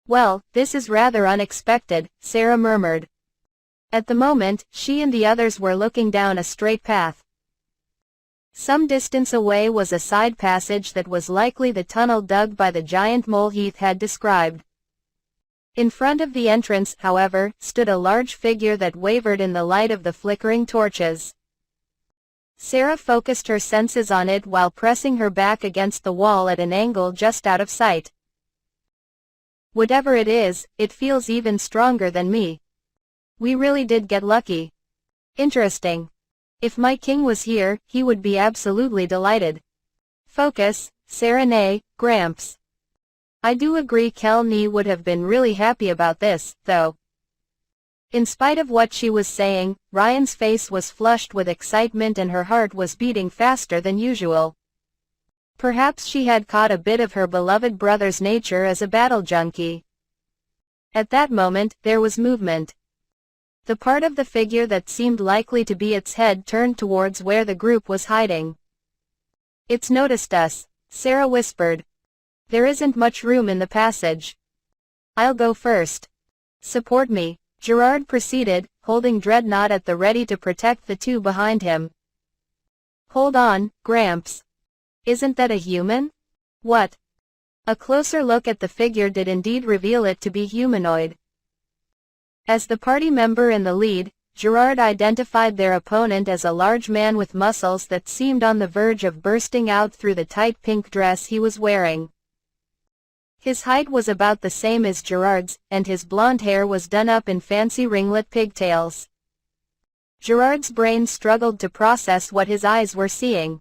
Well, this is rather unexpected, Sarah murmured. At the moment, she and the others were looking down a straight path. Some distance away was a side passage that was likely the tunnel dug by the giant mole Heath had described. In front of the entrance, however, stood a large figure that wavered in the light of the flickering torches. Sarah focused her senses on it while pressing her back against the wall at an angle just out of sight. Whatever it is, it feels even stronger than me. We really did get lucky. Interesting. If my king was here, he would be absolutely delighted. Focus, Sarah nay, Gramps. I do agree Kelly would have been really happy about this, though. In spite of what she was saying, Ryan's face was flushed with excitement and her heart was beating faster than usual. Perhaps she had caught a bit of her beloved brother's nature as a battle junkie. At that moment, there was movement. The part of the figure that seemed likely to be its head turned towards where the group was hiding. It's noticed us, Sarah whispered. There isn't much room in the passage. I'll go first. Support me, Gerard proceeded, holding Dreadnought at the ready to protect the two behind him. Hold on, Gramps. Isn't that a human? What? A closer look at the figure did indeed reveal it to be humanoid. As the party member in the lead, Gerard identified their opponent as a large man with muscles that seemed on the verge of bursting out through the tight pink dress he was wearing. His height was about the same as Gerard's, and his blonde hair was done up in fancy ringlet pigtails. Gerard's brain struggled to process what his eyes were seeing.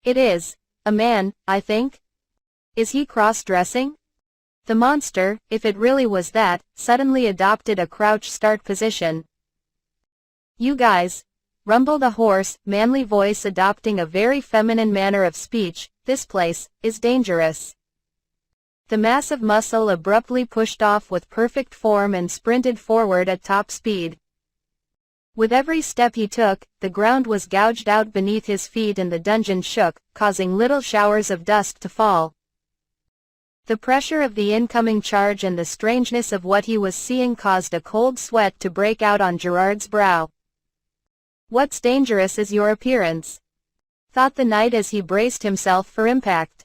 It is a man, I think. Is he cross-dressing? The monster, if it really was that, suddenly adopted a crouch start position. You guys, rumbled a hoarse, manly voice adopting a very feminine manner of speech, this place is dangerous. The mass of muscle abruptly pushed off with perfect form and sprinted forward at top speed. With every step he took, the ground was gouged out beneath his feet and the dungeon shook, causing little showers of dust to fall. The pressure of the incoming charge and the strangeness of what he was seeing caused a cold sweat to break out on Gerard's brow. What's dangerous is your appearance, thought the knight as he braced himself for impact.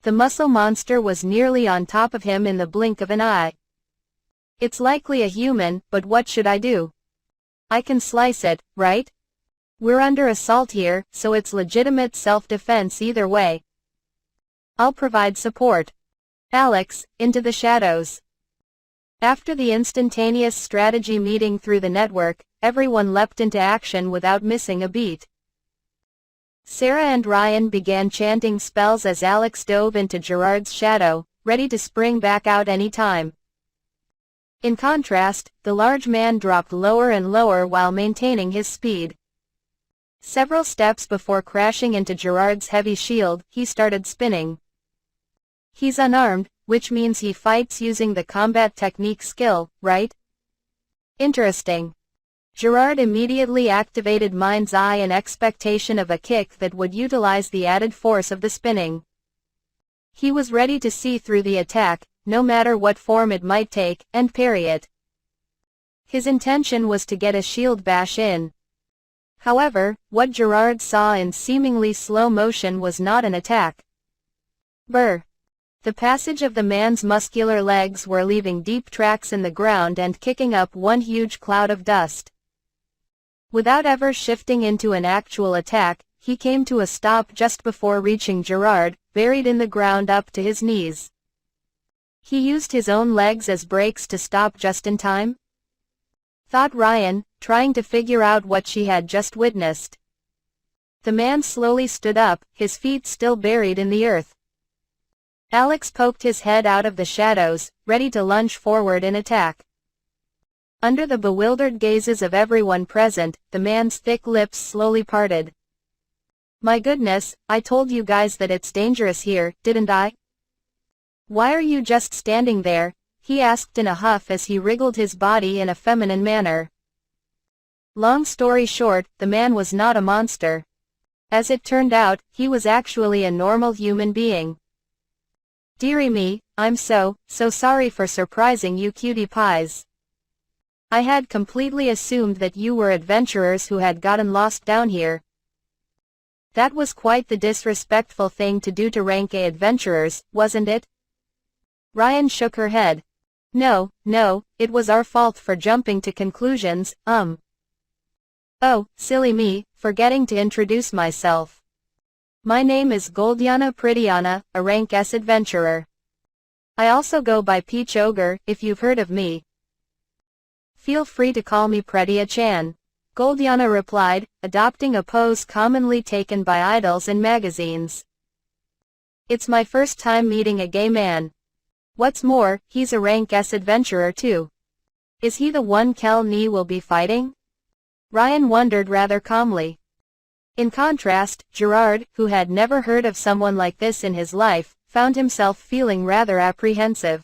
The muscle monster was nearly on top of him in the blink of an eye. It's likely a human, but what should I do? I can slice it, right? We're under assault here, so it's legitimate self-defense either way. I'll provide support. Alex, into the shadows. After the instantaneous strategy meeting through the network, everyone leapt into action without missing a beat. Sarah and Ryan began chanting spells as Alex dove into Gerard's shadow, ready to spring back out any time. In contrast, the large man dropped lower and lower while maintaining his speed. Several steps before crashing into Gerard's heavy shield, he started spinning. He's unarmed, which means he fights using the combat technique skill, right? Interesting. Gerard immediately activated Mind's Eye in expectation of a kick that would utilize the added force of the spinning. He was ready to see through the attack, no matter what form it might take, and parry it. His intention was to get a shield bash in. However, what Gerard saw in seemingly slow motion was not an attack. Brr. The passage of the man's muscular legs were leaving deep tracks in the ground and kicking up one huge cloud of dust. Without ever shifting into an actual attack, he came to a stop just before reaching Gerard, buried in the ground up to his knees. He used his own legs as brakes to stop just in time? Thought Ryan, trying to figure out what she had just witnessed. The man slowly stood up, his feet still buried in the earth. Alex poked his head out of the shadows, ready to lunge forward in attack. Under the bewildered gazes of everyone present, the man's thick lips slowly parted. My goodness, I told you guys that it's dangerous here, didn't I? Why are you just standing there? He asked in a huff as he wriggled his body in a feminine manner. Long story short, the man was not a monster. As it turned out, he was actually a normal human being. Dearie me, I'm so sorry for surprising you cutie pies. I had completely assumed that you were adventurers who had gotten lost down here. That was quite the disrespectful thing to do to rank A adventurers, wasn't it? Ryan shook her head. No, it was our fault for jumping to conclusions, Oh, silly me, forgetting to introduce myself. My name is Goldiana Prittiana, a rank S adventurer. I also go by Peach Ogre, if you've heard of me. Feel free to call me Prettia-chan, Goldiana replied, adopting a pose commonly taken by idols in magazines. It's my first time meeting a gay man. What's more, he's a rank S adventurer too. Is he the one Kel Nee will be fighting? Ryan wondered rather calmly. In contrast, Gerard, who had never heard of someone like this in his life, found himself feeling rather apprehensive.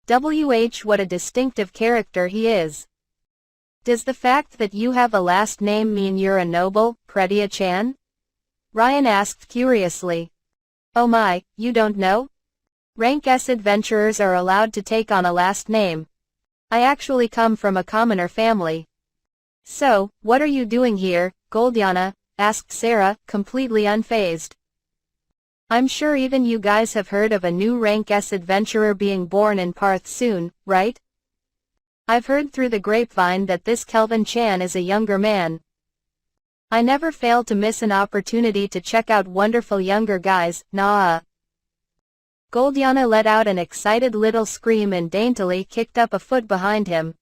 What a distinctive character he is. Does the fact that you have a last name mean you're a noble, Prettia-chan? Ryan asked curiously. Oh my, you don't know? Rank S adventurers are allowed to take on a last name. I actually come from a commoner family. So, what are you doing here, Goldiana? Asked Sarah, completely unfazed. I'm sure even you guys have heard of a new rank S adventurer being born in Parth soon, right? I've heard through the grapevine that this Kelvin Chan is a younger man. I never fail to miss an opportunity to check out wonderful younger guys, nah. Goldiana let out an excited little scream and daintily kicked up a foot behind him.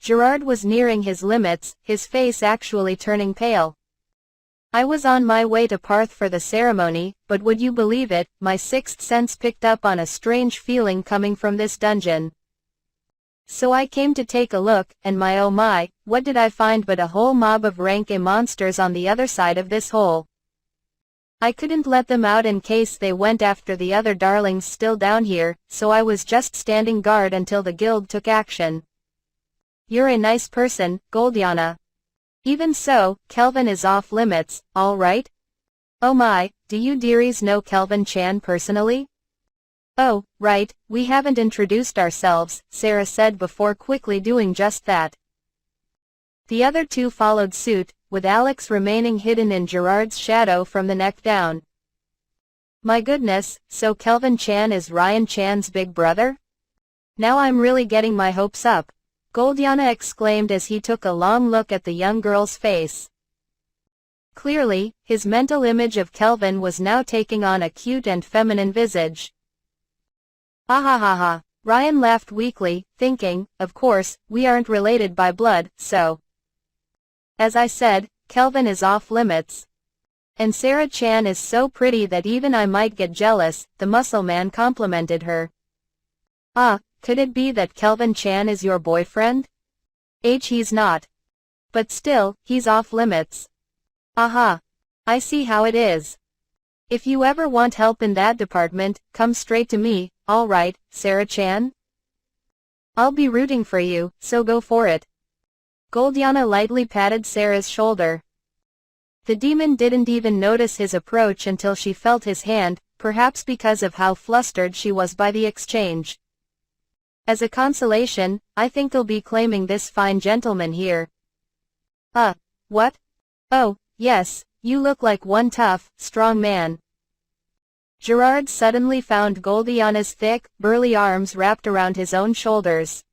Gerard was nearing his limits, his face actually turning pale. I was on my way to Parth for the ceremony, but would you believe it, my sixth sense picked up on a strange feeling coming from this dungeon. So I came to take a look, and my oh my, what did I find but a whole mob of rank A monsters on the other side of this hole. I couldn't let them out in case they went after the other darlings still down here, so I was just standing guard until the guild took action. You're a nice person, Goldiana. Even so, Kelvin is off limits, alright? Oh my, do you dearies know Kelvin Chan personally? Oh, right, we haven't introduced ourselves, Sarah said before quickly doing just that. The other two followed suit, with Alex remaining hidden in Gerard's shadow from the neck down. My goodness, so Kelvin Chan is Ryan Chan's big brother? Now I'm really getting my hopes up, Goldiana exclaimed as he took a long look at the young girl's face. Clearly, his mental image of Kelvin was now taking on a cute and feminine visage. Ha ha ha ha, Ryan laughed weakly, thinking, of course, we aren't related by blood, so. As I said, Kelvin is off limits. And Sarah Chan is so pretty that even I might get jealous, the muscle man complimented her. Ah, could it be that Kelvin Chan is your boyfriend? He's not. But still, he's off limits. Aha. I see how it is. If you ever want help in that department, come straight to me, alright, Sarah Chan? I'll be rooting for you, so go for it. Goldiana lightly patted Sarah's shoulder. The demon didn't even notice his approach until she felt his hand, perhaps because of how flustered she was by the exchange. As a consolation, I think I'll be claiming this fine gentleman here. What? Oh, yes, you look like one tough, strong man. Gerard suddenly found Goldiana's thick, burly arms wrapped around his own shoulders.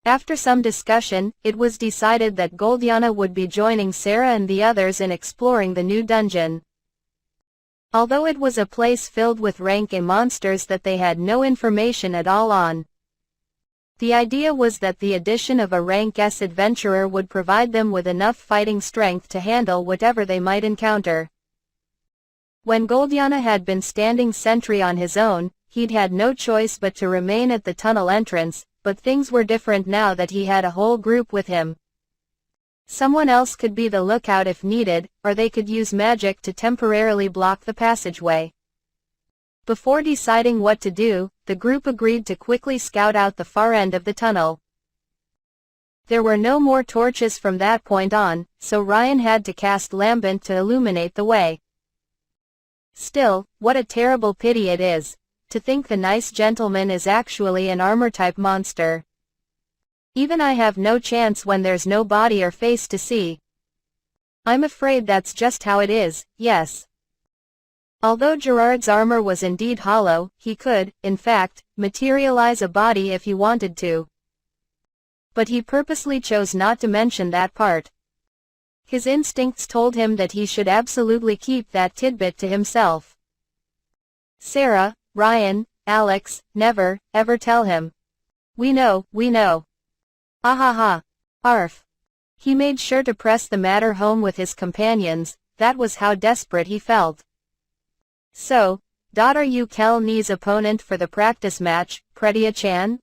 After some discussion, it was decided that Goldiana would be joining Sarah and the others in exploring the new dungeon. Although it was a place filled with rank A monsters that they had no information at all on. The idea was that the addition of a rank S adventurer would provide them with enough fighting strength to handle whatever they might encounter. When Goldiana had been standing sentry on his own, he'd had no choice but to remain at the tunnel entrance, but things were different now that he had a whole group with him. Someone else could be the lookout if needed, or they could use magic to temporarily block the passageway. Before deciding what to do, the group agreed to quickly scout out the far end of the tunnel. There were no more torches from that point on, so Ryan had to cast Lambent to illuminate the way. Still, what a terrible pity it is, to think the nice gentleman is actually an armor-type monster. Even I have no chance when there's no body or face to see. I'm afraid that's just how it is, yes. Although Gerard's armor was indeed hollow, he could, in fact, materialize a body if he wanted to. But he purposely chose not to mention that part. His instincts told him that he should absolutely keep that tidbit to himself. Sarah, Ryan, Alex, never, ever tell him. We know, we know. Ah ha ha. Arf. He made sure to press the matter home with his companions, that was how desperate he felt. So, are you Kel-Ni's opponent for the practice match, Pretia-chan?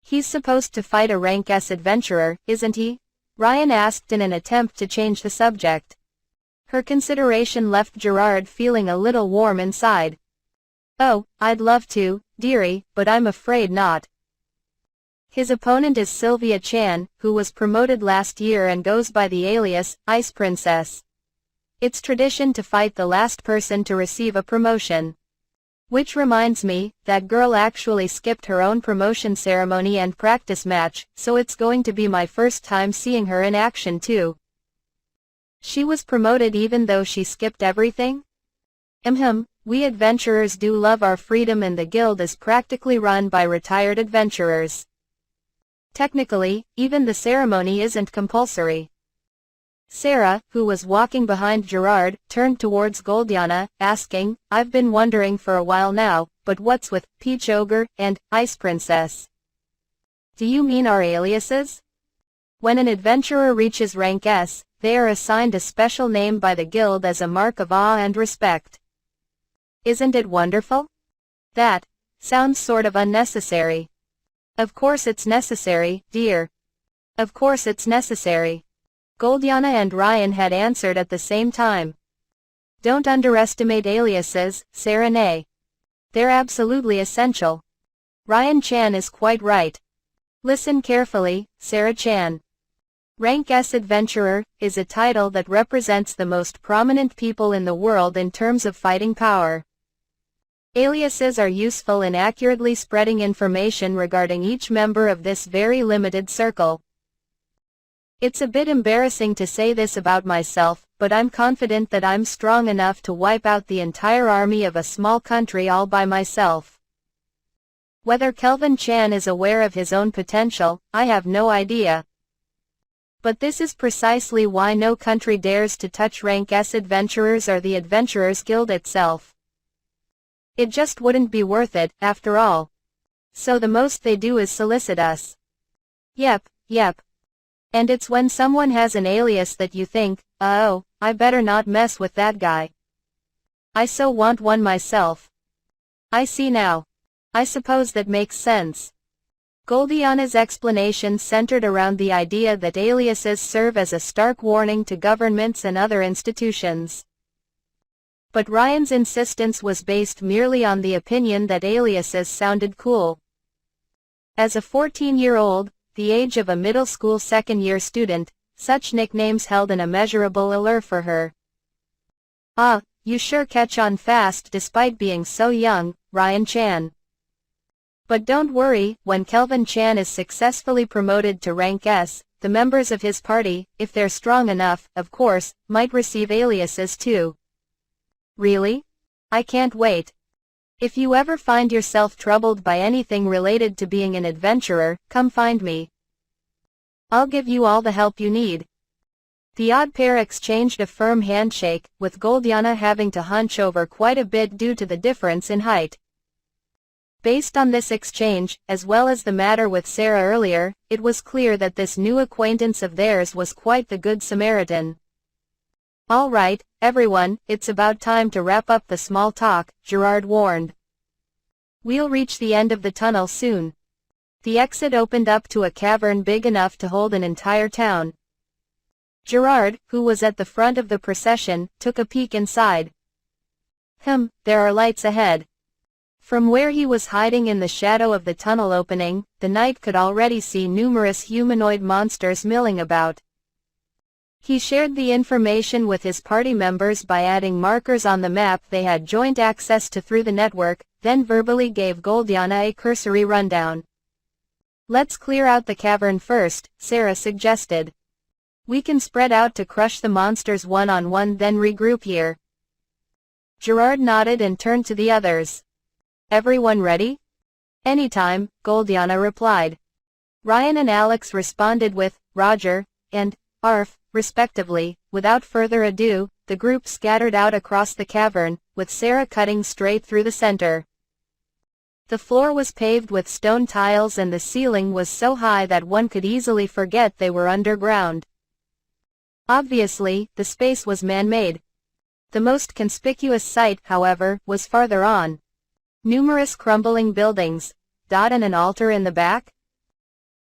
He's supposed to fight a rank S adventurer, isn't he? Ryan asked in an attempt to change the subject. Her consideration left Gerard feeling a little warm inside. Oh, I'd love to, dearie, but I'm afraid not. His opponent is Sylvia Chan, who was promoted last year and goes by the alias, Ice Princess. It's tradition to fight the last person to receive a promotion. Which reminds me, that girl actually skipped her own promotion ceremony and practice match, so it's going to be my first time seeing her in action too. She was promoted even though she skipped everything? We adventurers do love our freedom, and the guild is practically run by retired adventurers. Technically, even the ceremony isn't compulsory. Sarah, who was walking behind Gerard, turned towards Goldiana, asking, I've been wondering for a while now, but what's with Peach Ogre and Ice Princess? Do you mean our aliases? When an adventurer reaches rank S, they are assigned a special name by the guild as a mark of awe and respect. Isn't it wonderful? That sounds sort of unnecessary. Of course it's necessary, dear. Of course it's necessary. Goldiana and Ryan had answered at the same time. Don't underestimate aliases, Sarah-ne. They're absolutely essential. Ryan Chan is quite right. Listen carefully, Sarah Chan. Rank S Adventurer is a title that represents the most prominent people in the world in terms of fighting power. Aliases are useful in accurately spreading information regarding each member of this very limited circle. It's a bit embarrassing to say this about myself, but I'm confident that I'm strong enough to wipe out the entire army of a small country all by myself. Whether Kelvin Chan is aware of his own potential, I have no idea. But this is precisely why no country dares to touch rank S adventurers or the Adventurers Guild itself. It just wouldn't be worth it, after all. So the most they do is solicit us. Yep. And it's when someone has an alias that you think, oh, I better not mess with that guy. I so want one myself. I see now. I suppose that makes sense. Goldiana's explanation centered around the idea that aliases serve as a stark warning to governments and other institutions. But Ryan's insistence was based merely on the opinion that aliases sounded cool. As a 14-year-old, the age of a middle school second-year student, such nicknames held an immeasurable allure for her. Ah, you sure catch on fast despite being so young, Ryan Chan. But don't worry, when Kelvin Chan is successfully promoted to rank S, the members of his party, if they're strong enough, of course, might receive aliases too. Really? I can't wait. If you ever find yourself troubled by anything related to being an adventurer, come find me. I'll give you all the help you need. The odd pair exchanged a firm handshake, with Goldiana having to hunch over quite a bit due to the difference in height. Based on this exchange, as well as the matter with Sarah earlier, it was clear that this new acquaintance of theirs was quite the Good Samaritan. All right, everyone, it's about time to wrap up the small talk, Gerard warned. We'll reach the end of the tunnel soon. The exit opened up to a cavern big enough to hold an entire town. Gerard, who was at the front of the procession, took a peek inside. There are lights ahead. From where he was hiding in the shadow of the tunnel opening, the knight could already see numerous humanoid monsters milling about. He shared the information with his party members by adding markers on the map they had joint access to through the network, then verbally gave Goldiana a cursory rundown. "Let's clear out the cavern first," Sarah suggested. "We can spread out to crush the monsters one-on-one, then regroup here." Gerard nodded and turned to the others. "Everyone ready?" "Anytime," Goldiana replied. Ryan and Alex responded with "Roger" and "Arf," respectively. Without further ado, the group scattered out across the cavern, with Sarah cutting straight through the center. The floor was paved with stone tiles and the ceiling was so high that one could easily forget they were underground. Obviously, the space was man-made. The most conspicuous sight, however, was farther on. Numerous crumbling buildings, and an altar in the back?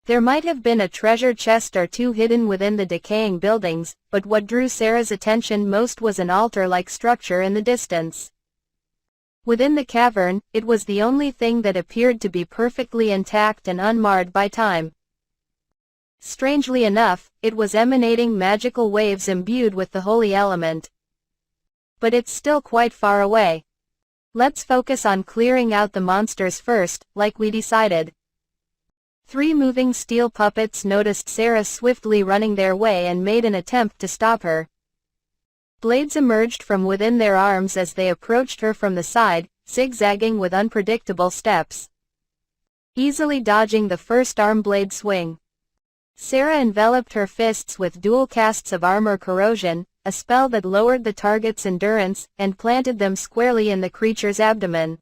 There might have been a treasure chest or two hidden within the decaying buildings, but what drew Sarah's attention most was an altar-like structure in the distance. Within the cavern, it was the only thing that appeared to be perfectly intact and unmarred by time. Strangely enough, it was emanating magical waves imbued with the holy element. But it's still quite far away. "Let's focus on clearing out the monsters first, like we decided." 3 moving steel puppets noticed Sarah swiftly running their way and made an attempt to stop her. Blades emerged from within their arms as they approached her from the side, zigzagging with unpredictable steps. Easily dodging the first arm blade swing, Sarah enveloped her fists with dual casts of armor corrosion, a spell that lowered the target's endurance, and planted them squarely in the creature's abdomen.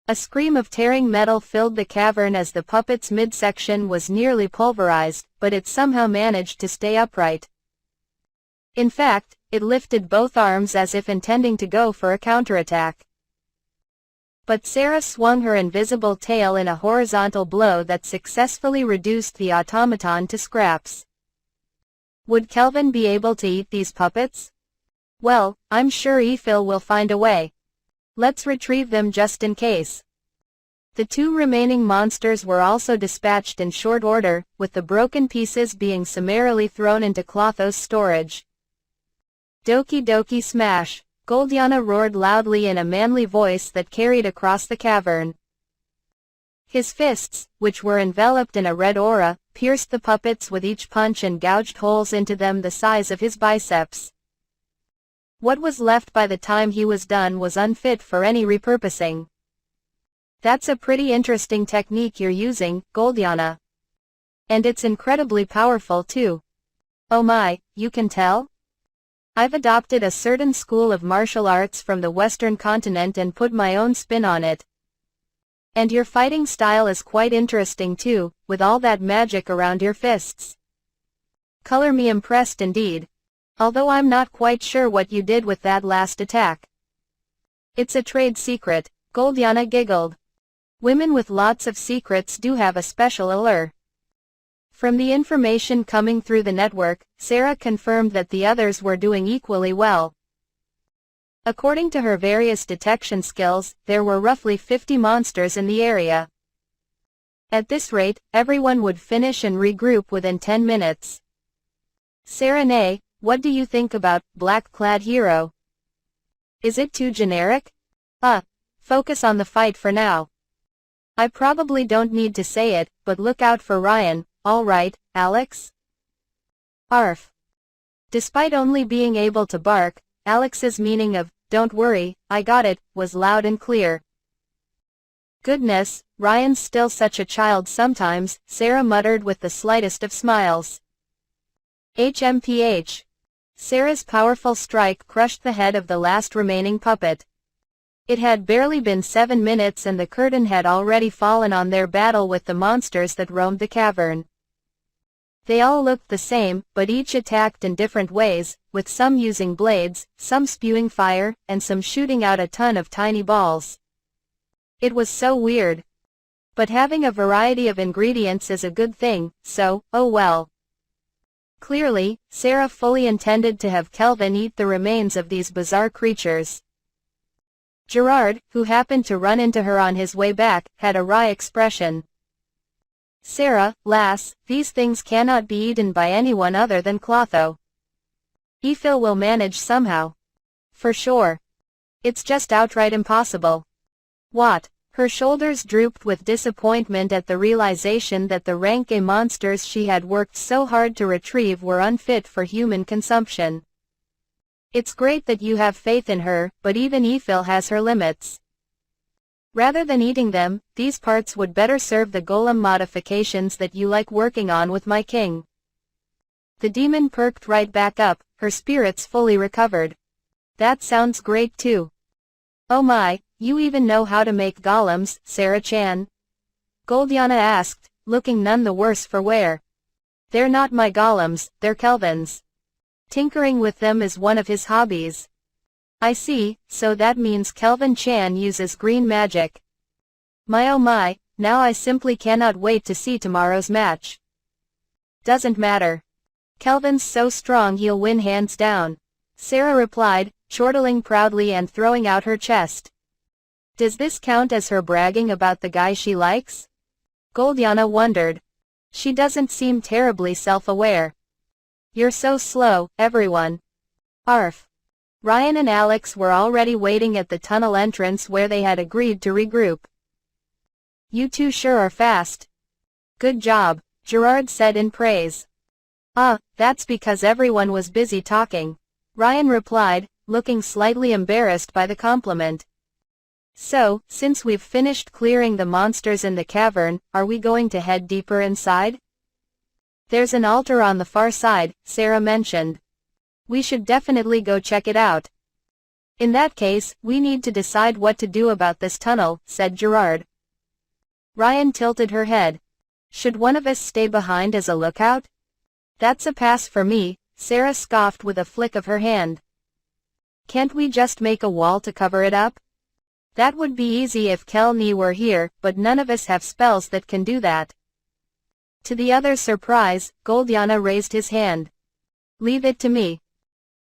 A scream of tearing metal filled the cavern as the puppet's midsection was nearly pulverized, but it somehow managed to stay upright. In fact, it lifted both arms as if intending to go for a counterattack. But Sarah swung her invisible tail in a horizontal blow that successfully reduced the automaton to scraps. Would Kelvin be able to eat these puppets? Well, I'm sure Ephil will find a way. Let's retrieve them just in case. The 2 remaining monsters were also dispatched in short order, with the broken pieces being summarily thrown into Clotho's storage. "Doki doki smash," Goldiana roared loudly in a manly voice that carried across the cavern. His fists, which were enveloped in a red aura, pierced the puppets with each punch and gouged holes into them the size of his biceps. What was left by the time he was done was unfit for any repurposing. "That's a pretty interesting technique you're using, Goldiana. And it's incredibly powerful too." "Oh my, you can tell? I've adopted a certain school of martial arts from the Western continent and put my own spin on it. And your fighting style is quite interesting too, with all that magic around your fists. Color me impressed indeed. Although I'm not quite sure what you did with that last attack." "It's a trade secret," Goldiana giggled. "Women with lots of secrets do have a special allure." From the information coming through the network, Sarah confirmed that the others were doing equally well. According to her various detection skills, there were roughly 50 monsters in the area. At this rate, everyone would finish and regroup within 10 minutes. "Serenay, what do you think about Black-Clad Hero? Is it too generic? Focus on the fight for now. I probably don't need to say it, but look out for Ryan, all right, Alex?" Arf. Despite only being able to bark, Alex's meaning of, "Don't worry, I got it," was loud and clear. "Goodness, Ryan's still such a child sometimes," Sarah muttered with the slightest of smiles. HMPH. Sarah's powerful strike crushed the head of the last remaining puppet. It had barely been 7 minutes and the curtain had already fallen on their battle with the monsters that roamed the cavern. They all looked the same, but each attacked in different ways, with some using blades, some spewing fire, and some shooting out a ton of tiny balls. It was so weird. But having a variety of ingredients is a good thing, so, oh well. Clearly, Sarah fully intended to have Kelvin eat the remains of these bizarre creatures. Gerard, who happened to run into her on his way back, had a wry expression. "Sarah, lass, these things cannot be eaten by anyone other than Clotho. Ifil will manage somehow. For sure. It's just outright impossible. What? Her shoulders drooped with disappointment at the realization that the rank A monsters she had worked so hard to retrieve were unfit for human consumption. It's great that you have faith in her, but even Ifil has her limits. Rather than eating them, these parts would better serve the golem modifications that you like working on with my king. The demon perked right back up, her spirits fully recovered. That sounds great too. Oh my, you even know how to make golems, Sarah-chan? Goldiana asked, looking none the worse for wear. They're not my golems, they're Kelvin's. Tinkering with them is one of his hobbies. I see, so that means Kelvin-chan uses green magic. My oh my, now I simply cannot wait to see tomorrow's match. Doesn't matter. Kelvin's so strong he'll win hands down. Sarah replied, chortling proudly and throwing out her chest. Does this count as her bragging about the guy she likes? Goldiana wondered. She doesn't seem terribly self-aware. You're so slow, everyone. Arf. Ryan and Alex were already waiting at the tunnel entrance where they had agreed to regroup. You two sure are fast. Good job, Gerard said in praise. That's because everyone was busy talking. Ryan replied, looking slightly embarrassed by the compliment. So, since we've finished clearing the monsters in the cavern, are we going to head deeper inside? There's an altar on the far side, Sarah mentioned. We should definitely go check it out. In that case, we need to decide what to do about this tunnel, said Gerard. Ryan tilted her head. Should one of us stay behind as a lookout? That's a pass for me, Sarah scoffed with a flick of her hand. Can't we just make a wall to cover it up? That would be easy if Kelni were here, but none of us have spells that can do that. To the other's surprise, Goldiana raised his hand. Leave it to me.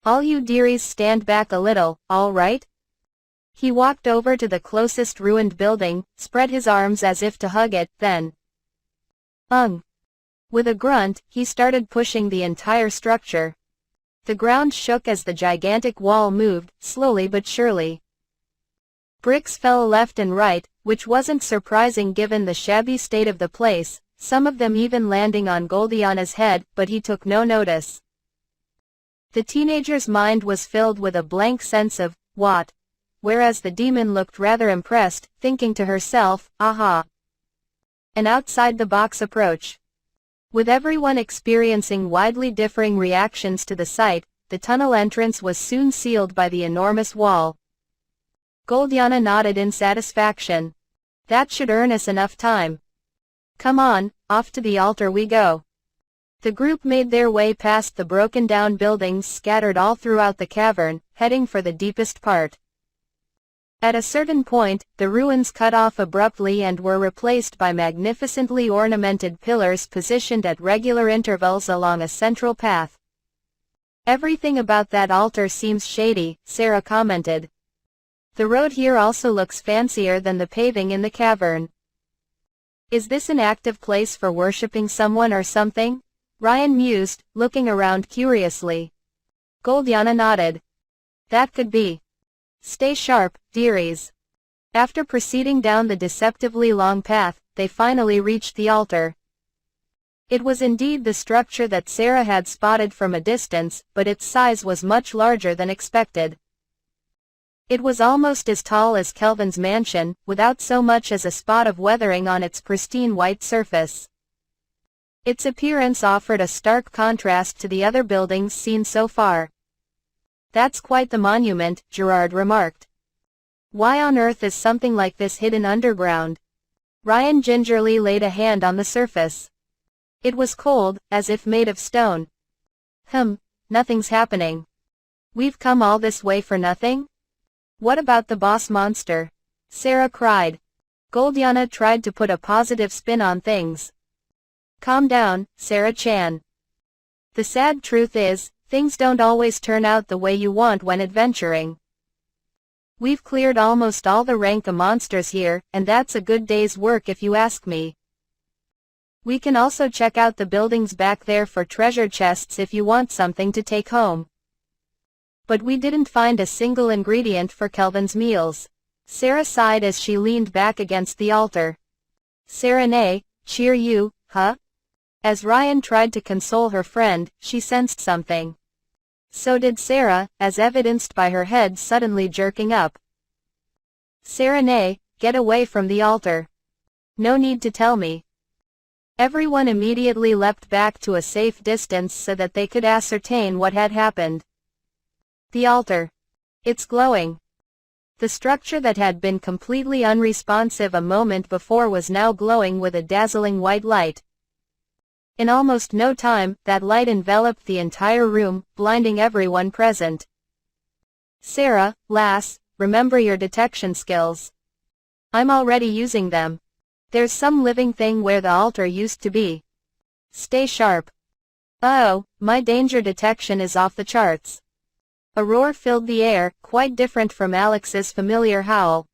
All you dearies stand back a little, all right? He walked over to the closest ruined building, spread his arms as if to hug it, then. With a grunt, he started pushing the entire structure. The ground shook as the gigantic wall moved, slowly but surely. Bricks fell left and right, which wasn't surprising given the shabby state of the place, some of them even landing on Goldiana's head, but he took no notice. The teenager's mind was filled with a blank sense of, what? Whereas the demon looked rather impressed, thinking to herself, aha. An outside-the-box approach. With everyone experiencing widely differing reactions to the sight, the tunnel entrance was soon sealed by the enormous wall. Goldiana nodded in satisfaction. That should earn us enough time. Come on, off to the altar we go. The group made their way past the broken-down buildings scattered all throughout the cavern, heading for the deepest part. At a certain point, the ruins cut off abruptly and were replaced by magnificently ornamented pillars positioned at regular intervals along a central path. Everything about that altar seems shady, Sarah commented. The road here also looks fancier than the paving in the cavern. Is this an active place for worshipping someone or something? Ryan mused, looking around curiously. Goldiana nodded. That could be. Stay sharp, dearies. After proceeding down the deceptively long path, they finally reached the altar. It was indeed the structure that Sarah had spotted from a distance, but its size was much larger than expected. It was almost as tall as Kelvin's mansion, without so much as a spot of weathering on its pristine white surface. Its appearance offered a stark contrast to the other buildings seen so far. That's quite the monument, Gerard remarked. Why on earth is something like this hidden underground? Ryan gingerly laid a hand on the surface. It was cold, as if made of stone. Nothing's happening. We've come all this way for nothing? What about the boss monster? Sarah cried. Goldiana tried to put a positive spin on things. Calm down, Sarah-chan. The sad truth is, things don't always turn out the way you want when adventuring. We've cleared almost all the rank A monsters here, and that's a good day's work if you ask me. We can also check out the buildings back there for treasure chests if you want something to take home. But we didn't find a single ingredient for Kelvin's meals. Sarah sighed as she leaned back against the altar. Serenay, cheer you, huh? As Ryan tried to console her friend, she sensed something. So did Sarah, as evidenced by her head suddenly jerking up. Serenay, get away from the altar. No need to tell me. Everyone immediately leapt back to a safe distance so that they could ascertain what had happened. The altar. It's glowing. The structure that had been completely unresponsive a moment before was now glowing with a dazzling white light. In almost no time, that light enveloped the entire room, blinding everyone present. Sarah, lass, remember your detection skills. I'm already using them. There's some living thing where the altar used to be. Stay sharp. Oh, my danger detection is off the charts. A roar filled the air, quite different from Alex's familiar howl.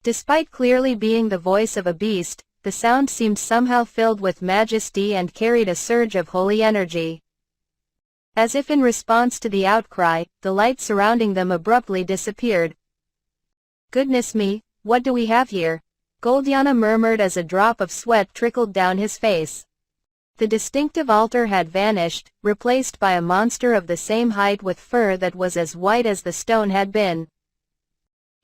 Despite clearly being the voice of a beast, the sound seemed somehow filled with majesty and carried a surge of holy energy. As if in response to the outcry, the light surrounding them abruptly disappeared. Goodness me, what do we have here? Goldiana murmured as a drop of sweat trickled down his face. The distinctive altar had vanished, replaced by a monster of the same height with fur that was as white as the stone had been.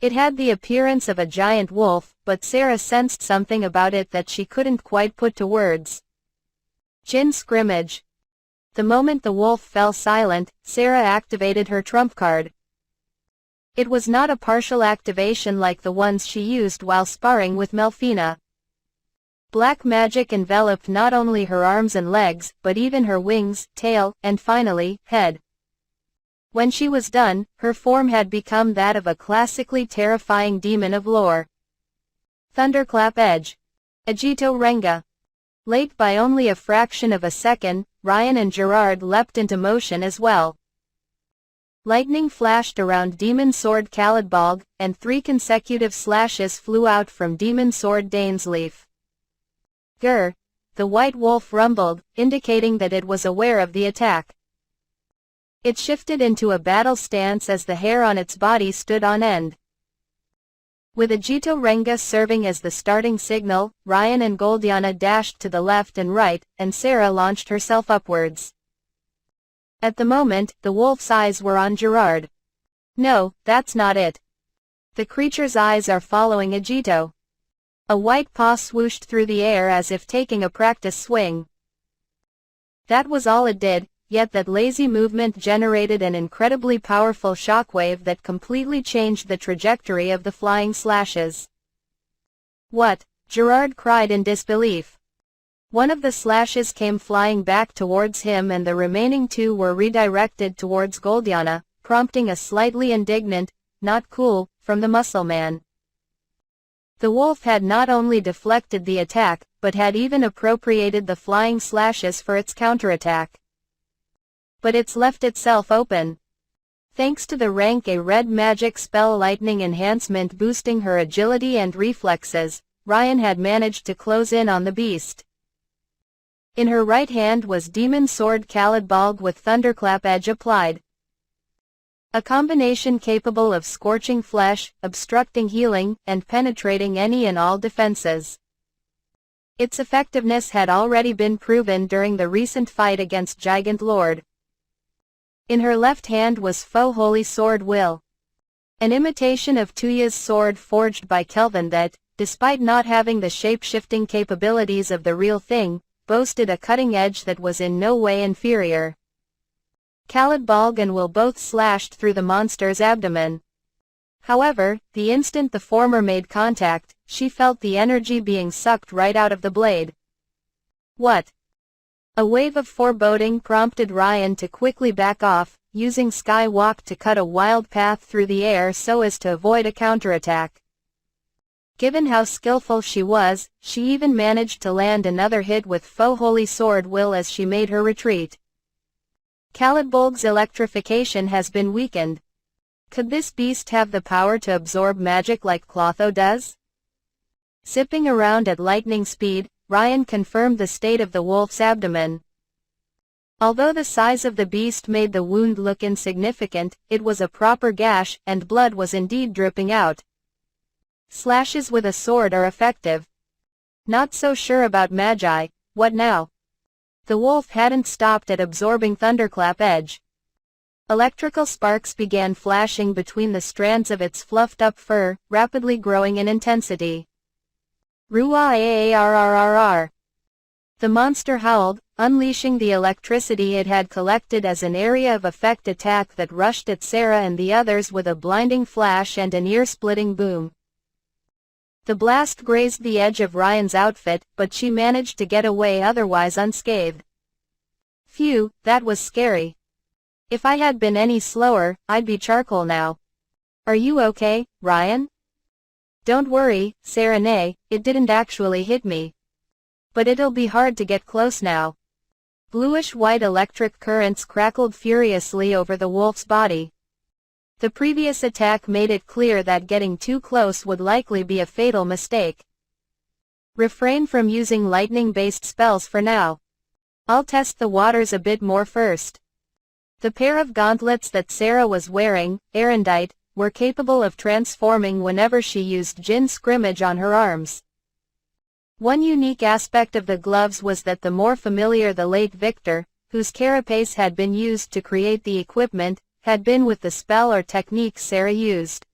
It had the appearance of a giant wolf, but Sarah sensed something about it that she couldn't quite put to words. Jinn scrimmage. The moment the wolf fell silent, Sarah activated her trump card. It was not a partial activation like the ones she used while sparring with Melfina. Black magic enveloped not only her arms and legs, but even her wings, tail, and finally, head. When she was done, her form had become that of a classically terrifying demon of lore. Thunderclap Edge. Agito Renga. Late by only a fraction of a second, Ryan and Gerard leapt into motion as well. Lightning flashed around Demon Sword Caladbolg, and 3 consecutive slashes flew out from Demon Sword Dainsleif. Grr! The white wolf rumbled, indicating that it was aware of the attack. It shifted into a battle stance as the hair on its body stood on end. With Agito Renga serving as the starting signal, Ryan and Goldiana dashed to the left and right, and Sarah launched herself upwards. At the moment, the wolf's eyes were on Gerard. No, that's not it. The creature's eyes are following Agito. A white paw swooshed through the air as if taking a practice swing. That was all it did, yet that lazy movement generated an incredibly powerful shockwave that completely changed the trajectory of the flying slashes. What? Gerard cried in disbelief. One of the slashes came flying back towards him and the remaining 2 were redirected towards Goldiana, prompting a slightly indignant, "Not cool," from the muscle man. The wolf had not only deflected the attack, but had even appropriated the flying slashes for its counterattack. But it's left itself open. Thanks to the rank A red magic spell lightning enhancement boosting her agility and reflexes, Ryan had managed to close in on the beast. In her right hand was Demon Sword Caladbolg with Thunderclap Edge applied. A combination capable of scorching flesh, obstructing healing, and penetrating any and all defenses. Its effectiveness had already been proven during the recent fight against Gigant Lord. In her left hand was Faux Holy Sword Will. An imitation of Tuya's sword forged by Kelvin that, despite not having the shape-shifting capabilities of the real thing, boasted a cutting edge that was in no way inferior. Caladbolg and Will both slashed through the monster's abdomen. However, the instant the former made contact, she felt the energy being sucked right out of the blade. What? A wave of foreboding prompted Ryan to quickly back off, using Skywalk to cut a wild path through the air so as to avoid a counterattack. Given how skillful she was, she even managed to land another hit with Faux Holy Sword Will as she made her retreat. Caladbolg's electrification has been weakened. Could this beast have the power to absorb magic like Clotho does? Zipping around at lightning speed, Ryan confirmed the state of the wolf's abdomen. Although the size of the beast made the wound look insignificant, it was a proper gash, and blood was indeed dripping out. Slashes with a sword are effective. Not so sure about Magi. What now? The wolf hadn't stopped at absorbing Thunderclap edge. Electrical sparks began flashing between the strands of its fluffed-up fur, rapidly growing in intensity. Ruah-aarrrrr. The monster howled, unleashing the electricity it had collected as an area of effect attack that rushed at Sarah and the others with a blinding flash and an ear-splitting boom. The blast grazed the edge of Ryan's outfit, but she managed to get away otherwise unscathed. Phew, that was scary. If I had been any slower, I'd be charcoal now. Are you okay, Ryan? Don't worry, Sarah. It didn't actually hit me. But it'll be hard to get close now. Bluish-white electric currents crackled furiously over the wolf's body. The previous attack made it clear that getting too close would likely be a fatal mistake. Refrain from using lightning-based spells for now. I'll test the waters a bit more first. The pair of gauntlets that Sarah was wearing, Erendite, were capable of transforming whenever she used Jin Scrimmage on her arms. One unique aspect of the gloves was that the more familiar the late Victor, whose carapace had been used to create the equipment, had been with the spell or technique Sarah used,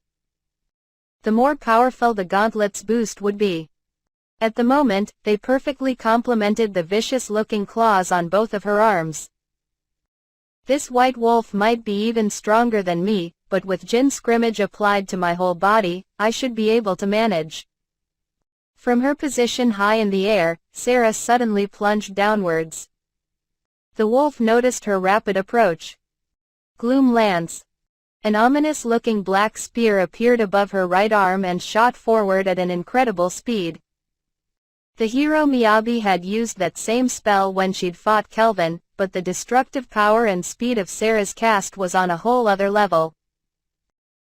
the more powerful the gauntlet's boost would be. At the moment, they perfectly complemented the vicious-looking claws on both of her arms. This white wolf might be even stronger than me, but with Jin Scrimmage applied to my whole body, I should be able to manage. From her position high in the air, Sarah suddenly plunged downwards. The wolf noticed her rapid approach. Gloom Lance. An ominous-looking black spear appeared above her right arm and shot forward at an incredible speed. The hero Miyabi had used that same spell when she'd fought Kelvin, but the destructive power and speed of Sarah's cast was on a whole other level.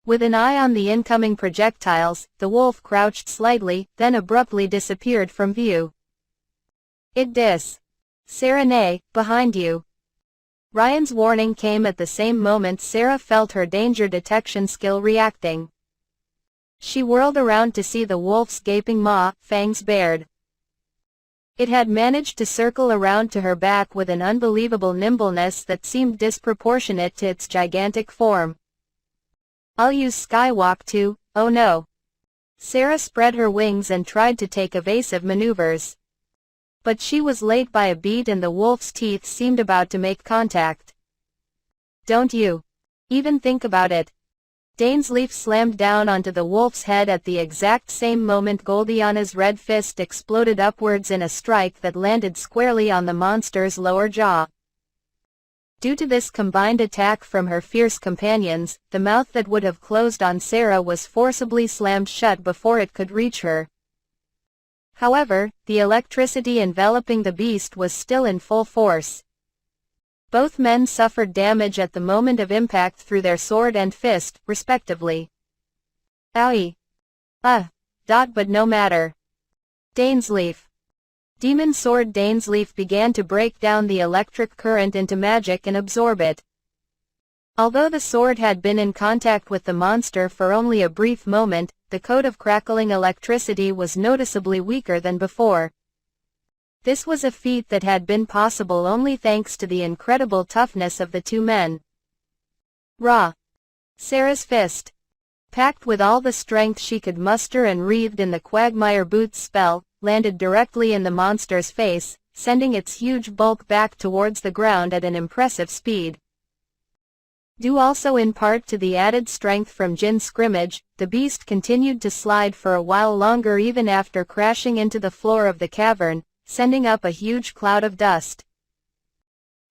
With an eye on the incoming projectiles, the wolf crouched slightly, then abruptly disappeared from view. Sarah, behind you. Ryan's warning came at the same moment Sarah felt her danger detection skill reacting. She whirled around to see the wolf's gaping maw, fangs bared. It had managed to circle around to her back with an unbelievable nimbleness that seemed disproportionate to its gigantic form. I'll use Skywalk too, oh no. Sarah spread her wings and tried to take evasive maneuvers. But she was late by a beat and the wolf's teeth seemed about to make contact. Don't you even think about it. Dainsleif slammed down onto the wolf's head at the exact same moment Goldiana's red fist exploded upwards in a strike that landed squarely on the monster's lower jaw. Due to this combined attack from her fierce companions, the mouth that would have closed on Sarah was forcibly slammed shut before it could reach her. However, the electricity enveloping the beast was still in full force. Both men suffered damage at the moment of impact through their sword and fist, respectively. Owie. But no matter. Dainsleif. Demon Sword Dainsleif began to break down the electric current into magic and absorb it. Although the sword had been in contact with the monster for only a brief moment, the code of crackling electricity was noticeably weaker than before. This was a feat that had been possible only thanks to the incredible toughness of the two men. Ra. Sarah's fist, packed with all the strength she could muster and wreathed in the Quagmire Boots spell, landed directly in the monster's face, sending its huge bulk back towards the ground at an impressive speed. Due also in part to the added strength from Jin Scrimmage, the beast continued to slide for a while longer even after crashing into the floor of the cavern, sending up a huge cloud of dust.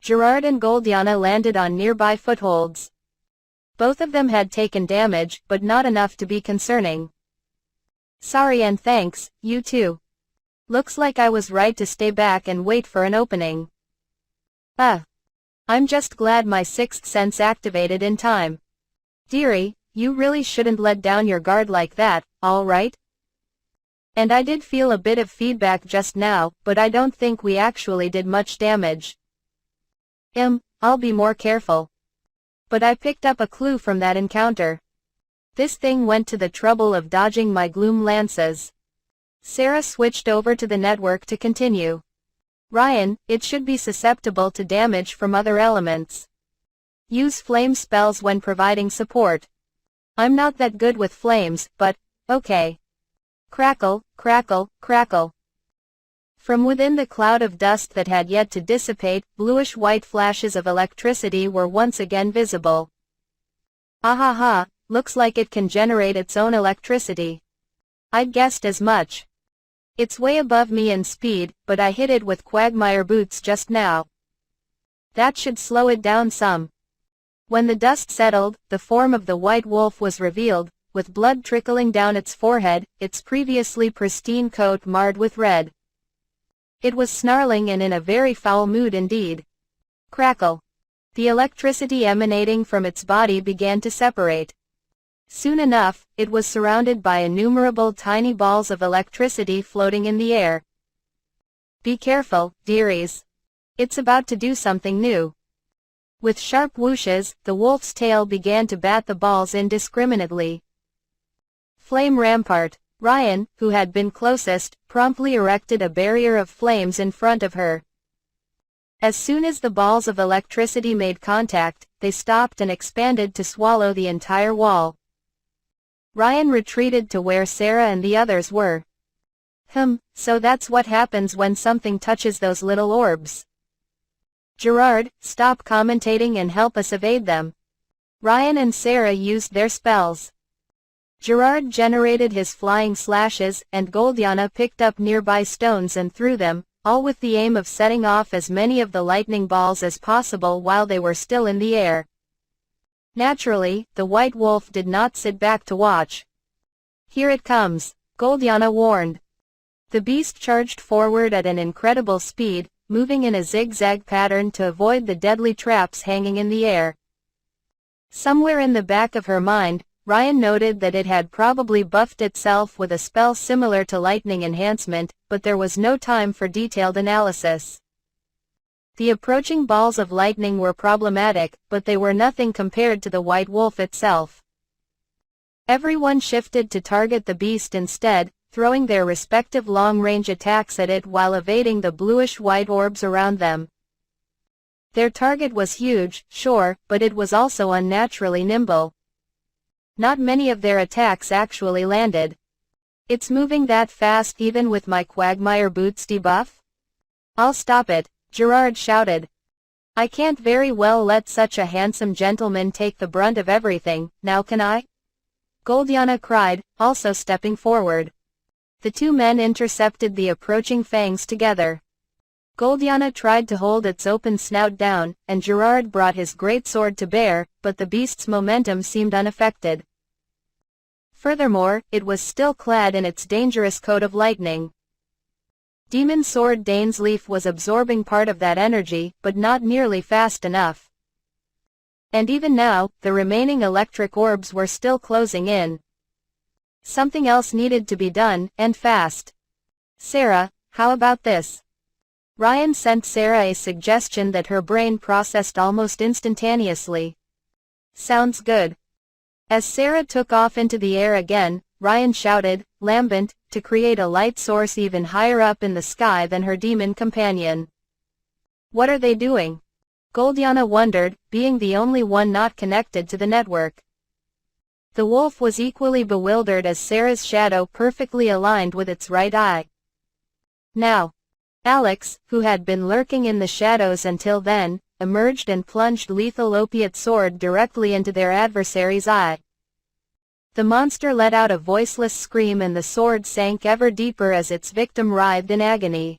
Gerard and Goldiana landed on nearby footholds. Both of them had taken damage, but not enough to be concerning. Sorry and thanks, you too. Looks like I was right to stay back and wait for an opening. I'm just glad my sixth sense activated in time. Dearie, you really shouldn't let down your guard like that, alright? And I did feel a bit of feedback just now, but I don't think we actually did much damage. I'll be more careful. But I picked up a clue from that encounter. This thing went to the trouble of dodging my gloom lances. Sarah switched over to the network to continue. Ryan, it should be susceptible to damage from other elements. Use flame spells when providing support. I'm not that good with flames, but, okay. Crackle, crackle, crackle. From within the cloud of dust that had yet to dissipate, bluish-white flashes of electricity were once again visible. Ahaha, looks like it can generate its own electricity. I'd guessed as much. It's way above me in speed, but I hit it with quagmire boots just now. That should slow it down some. When the dust settled, the form of the white wolf was revealed, with blood trickling down its forehead, its previously pristine coat marred with red. It was snarling and in a very foul mood indeed. Crackle. The electricity emanating from its body began to separate. Soon enough, it was surrounded by innumerable tiny balls of electricity floating in the air. Be careful, dearies. It's about to do something new. With sharp whooshes, the wolf's tail began to bat the balls indiscriminately. Flame Rampart. Ryan, who had been closest, promptly erected a barrier of flames in front of her. As soon as the balls of electricity made contact, they stopped and expanded to swallow the entire wall. Ryan retreated to where Sarah and the others were. So that's what happens when something touches those little orbs. Gerard, stop commentating and help us evade them. Ryan and Sarah used their spells. Gerard generated his flying slashes, and Goldiana picked up nearby stones and threw them, all with the aim of setting off as many of the lightning balls as possible while they were still in the air. Naturally, the white wolf did not sit back to watch. Here it comes, Goldiana warned. The beast charged forward at an incredible speed, moving in a zigzag pattern to avoid the deadly traps hanging in the air. Somewhere in the back of her mind, Ryan noted that it had probably buffed itself with a spell similar to lightning enhancement, but there was no time for detailed analysis. The approaching balls of lightning were problematic, but they were nothing compared to the white wolf itself. Everyone shifted to target the beast instead, throwing their respective long-range attacks at it while evading the bluish-white orbs around them. Their target was huge, sure, but it was also unnaturally nimble. Not many of their attacks actually landed. It's moving that fast even with my quagmire boots debuff? I'll stop it, Gerard shouted. I can't very well let such a handsome gentleman take the brunt of everything, now can I? Goldiana cried, also stepping forward. The two men intercepted the approaching fangs together. Goldiana tried to hold its open snout down, and Gerard brought his great sword to bear, but the beast's momentum seemed unaffected. Furthermore, it was still clad in its dangerous coat of lightning. Demon Sword Dainsleif was absorbing part of that energy, but not nearly fast enough. And even now, the remaining electric orbs were still closing in. Something else needed to be done, and fast. Sarah, how about this? Ryan sent Sarah a suggestion that her brain processed almost instantaneously. Sounds good. As Sarah took off into the air again, Ryan shouted, lambent, to create a light source even higher up in the sky than her demon companion. What are they doing? Goldiana wondered, being the only one not connected to the network. The wolf was equally bewildered as Sarah's shadow perfectly aligned with its right eye. Now, Alex, who had been lurking in the shadows until then, emerged and plunged lethal opiate sword directly into their adversary's eye. The monster let out a voiceless scream and the sword sank ever deeper as its victim writhed in agony.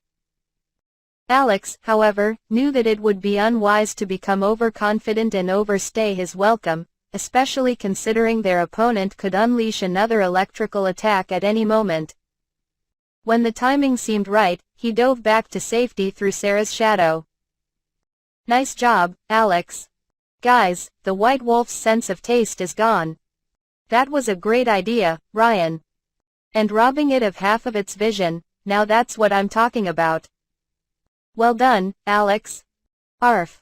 Alex, however, knew that it would be unwise to become overconfident and overstay his welcome, especially considering their opponent could unleash another electrical attack at any moment. When the timing seemed right, he dove back to safety through Sarah's shadow. Nice job, Alex. Guys, the white wolf's sense of taste is gone. That was a great idea, Ryan. And robbing it of half of its vision, now that's what I'm talking about. Well done, Alex. Arf.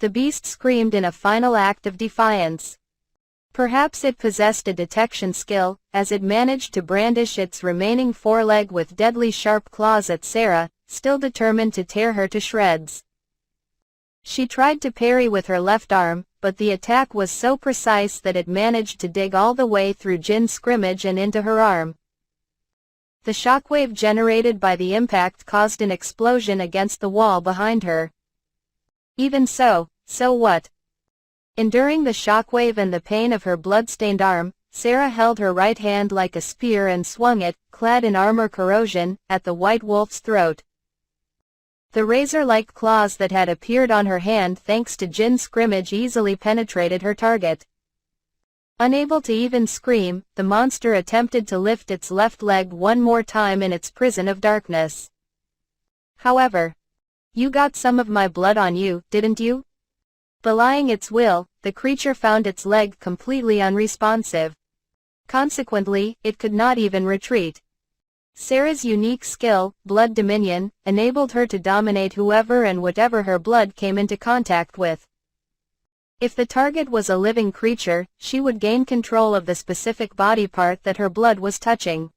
The beast screamed in a final act of defiance. Perhaps it possessed a detection skill, as it managed to brandish its remaining foreleg with deadly sharp claws at Sarah, still determined to tear her to shreds. She tried to parry with her left arm, but the attack was so precise that it managed to dig all the way through Jin's scrimmage and into her arm. The shockwave generated by the impact caused an explosion against the wall behind her. Even so what? Enduring the shockwave and the pain of her blood-stained arm, Sarah held her right hand like a spear and swung it, clad in armor corrosion, at the white wolf's throat. The razor-like claws that had appeared on her hand thanks to Jin's scrimmage easily penetrated her target. Unable to even scream, the monster attempted to lift its left leg one more time in its prison of darkness. However, "You got some of my blood on you, didn't you?" Belying its will, the creature found its leg completely unresponsive. Consequently, it could not even retreat. Sarah's unique skill, Blood Dominion, enabled her to dominate whoever and whatever her blood came into contact with. If the target was a living creature, she would gain control of the specific body part that her blood was touching.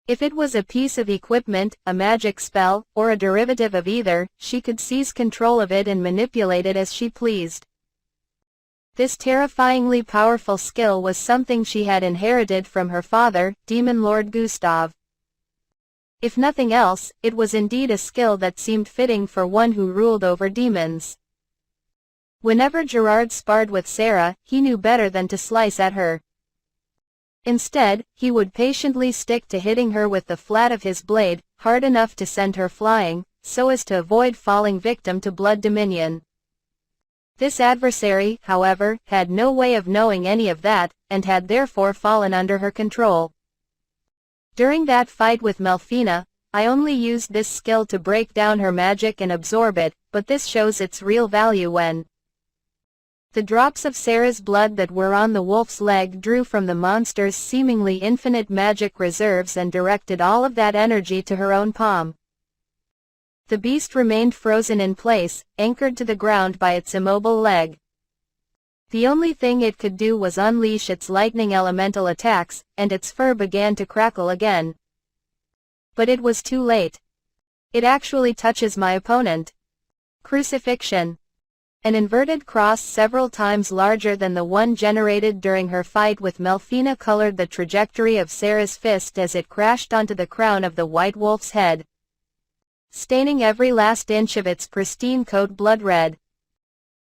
If it was a piece of equipment, a magic spell, or a derivative of either, she could seize control of it and manipulate it as she pleased. This terrifyingly powerful skill was something she had inherited from her father, Demon Lord Gustav. If nothing else, it was indeed a skill that seemed fitting for one who ruled over demons. Whenever Gerard sparred with Sarah, he knew better than to slice at her. Instead, he would patiently stick to hitting her with the flat of his blade, hard enough to send her flying, so as to avoid falling victim to Blood Dominion. This adversary, however, had no way of knowing any of that, and had therefore fallen under her control. During that fight with Melfina, I only used this skill to break down her magic and absorb it, but this shows its real value when the drops of Sarah's blood that were on the wolf's leg drew from the monster's seemingly infinite magic reserves and directed all of that energy to her own palm. The beast remained frozen in place, anchored to the ground by its immobile leg. The only thing it could do was unleash its lightning elemental attacks, and its fur began to crackle again. But it was too late. It actually touches my opponent. Crucifixion. An inverted cross several times larger than the one generated during her fight with Melfina colored the trajectory of Sarah's fist as it crashed onto the crown of the white wolf's head, staining every last inch of its pristine coat blood red.